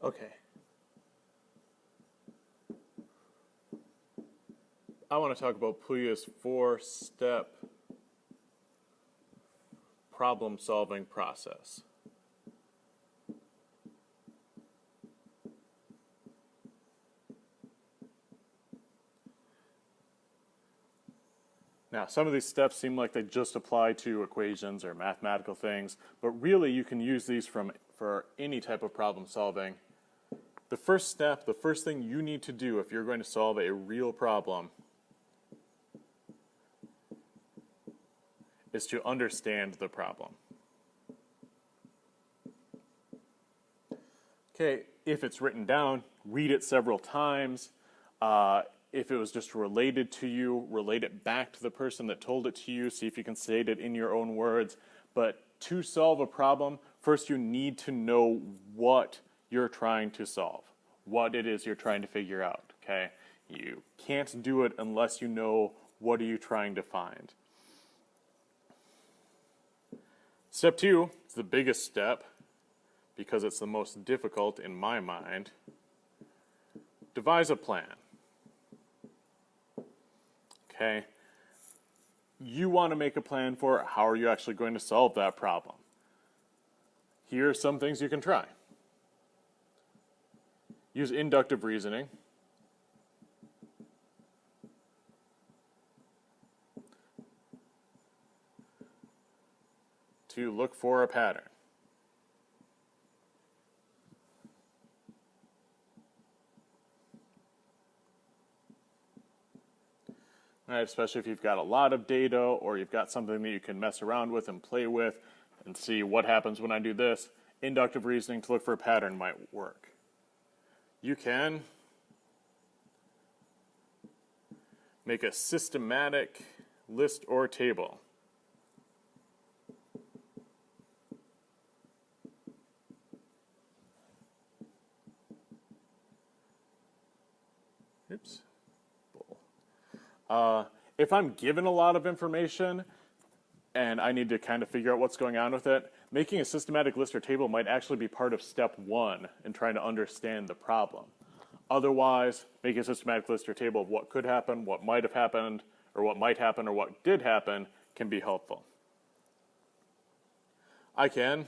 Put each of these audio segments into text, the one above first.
Okay. I want to talk about Puya's four-step problem-solving process. Now, some of these steps seem like they just apply to equations or mathematical things, but really you can use these for any type of problem solving. The first step, the first thing you need to do if you're going to solve a real problem is to understand the problem. Okay, if it's written down, read it several times. If it was just related to you, relate it back to the person that told it to you. See if you can state it in your own words. But to solve a problem, first you need to know what you're trying to solve, what it is you're trying to figure out, okay? You can't do it unless you know what are you trying to find. Step 2 is the biggest step because it's the most difficult in my mind. Devise a plan. Okay, you want to make a plan for how are you actually going to solve that problem. Here are some things you can try. Use inductive reasoning. To look for a pattern. Right, especially if you've got a lot of data or you've got something that you can mess around with and play with and see what happens when I do this. Inductive reasoning to look for a pattern might work. You can make a systematic list or table. Oops. If I'm given a lot of information and I need to kind of figure out what's going on with it, making a systematic list or table might actually be part of step 1 in trying to understand the problem. Otherwise, making a systematic list or table of what could happen, what might have happened, or what might happen, or what did happen can be helpful. I can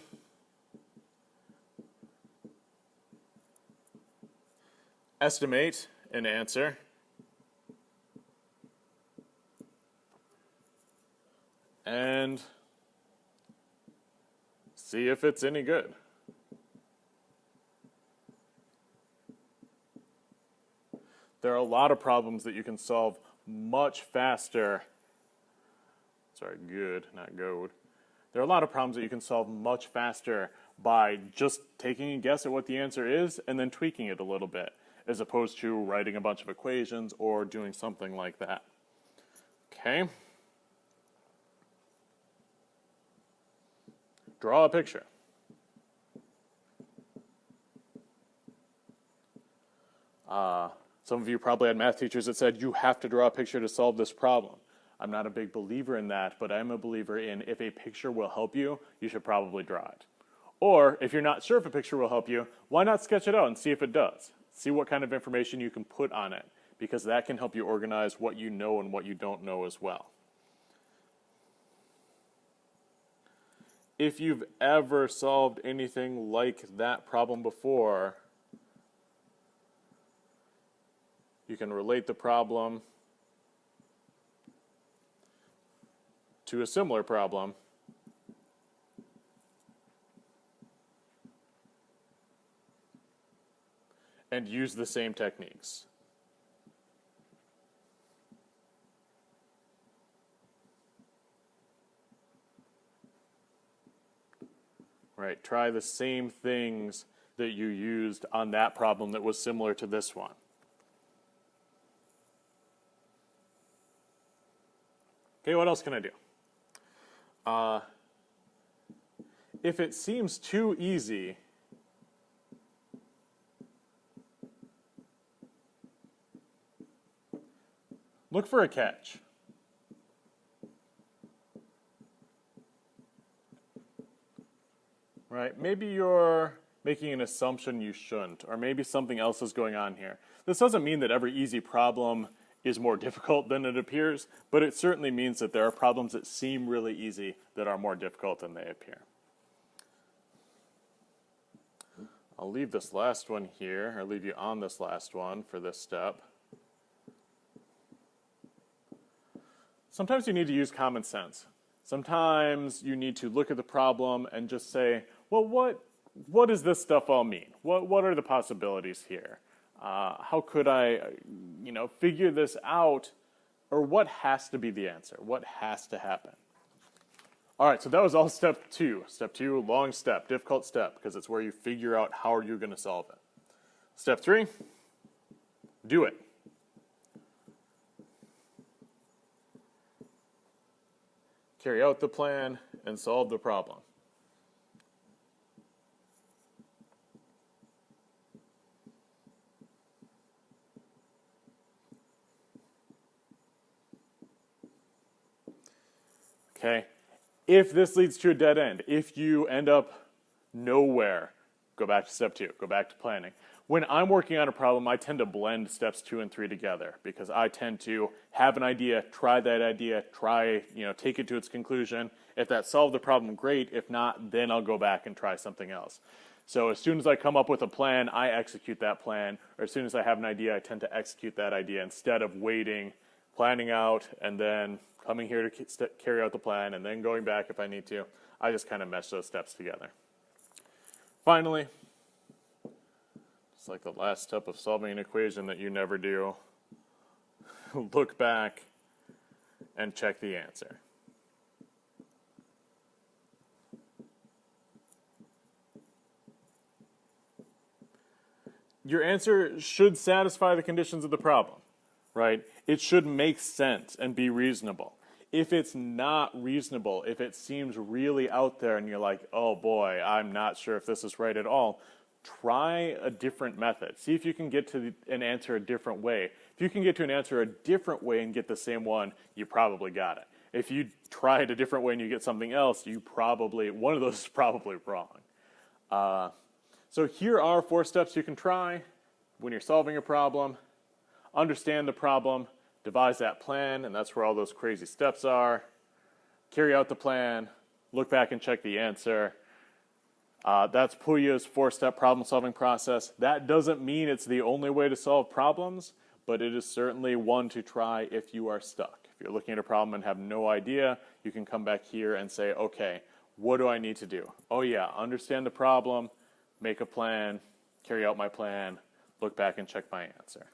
estimate an answer and see if it's any good. There are a lot of problems that you can solve much faster. Sorry, good, not goad. There are a lot of problems that you can solve much faster by just taking a guess at what the answer is and then tweaking it a little bit, as opposed to writing a bunch of equations or doing something like that. Okay? Draw a picture. Some of you probably had math teachers that said you have to draw a picture to solve this problem. I'm not a big believer in that, but I'm a believer in if a picture will help you, you should probably draw it. Or if you're not sure if a picture will help you, why not sketch it out and see if it does? See what kind of information you can put on it, because that can help you organize what you know and what you don't know as well. If you've ever solved anything like that problem before, you can relate the problem to a similar problem and use the same techniques. Right, try the same things that you used on that problem that was similar to this one. Okay, what else can I do? If it seems too easy, look for a catch. Right? Maybe you're making an assumption you shouldn't, or maybe something else is going on here. This doesn't mean that every easy problem is more difficult than it appears, but it certainly means that there are problems that seem really easy that are more difficult than they appear. I'll leave this last one here, or leave you on this last one for this step. Sometimes you need to use common sense. Sometimes you need to look at the problem and just say, well, what does this stuff all mean? What are the possibilities here? How could I, figure this out? Or what has to be the answer? What has to happen? All right, so that was all step 2. Step 2, long step, difficult step, because it's where you figure out how are you going to solve it. Step 3, do it. Carry out the plan and solve the problem. Okay, if this leads to a dead end, if you end up nowhere, go back to step 2, go back to planning. When I'm working on a problem, I tend to blend steps 2 and 3 together because I tend to have an idea, try that idea, take it to its conclusion. If that solved the problem, great. If not, then I'll go back and try something else. So as soon as I come up with a plan, I execute that plan. Or as soon as I have an idea, I tend to execute that idea instead of waiting, planning out, and then coming here to carry out the plan, and then going back if I need to. I just kind of mesh those steps together. Finally, it's like the last step of solving an equation that you never do. Look back and check the answer. Your answer should satisfy the conditions of the problem, right? It should make sense and be reasonable. If it's not reasonable, if it seems really out there and you're like, oh boy, I'm not sure if this is right at all, try a different method. See if you can get to an answer a different way. If you can get to an answer a different way and get the same one, you probably got it. If you try it a different way and you get something else, one of those is probably wrong. So here are 4 steps you can try when you're solving a problem. Understand the problem, devise that plan, and that's where all those crazy steps are. Carry out the plan, look back and check the answer. That's Puya's 4-step problem-solving process. That doesn't mean it's the only way to solve problems, but it is certainly one to try if you are stuck. If you're looking at a problem and have no idea, you can come back here and say, okay, what do I need to do? Oh yeah, understand the problem, make a plan, carry out my plan, look back and check my answer.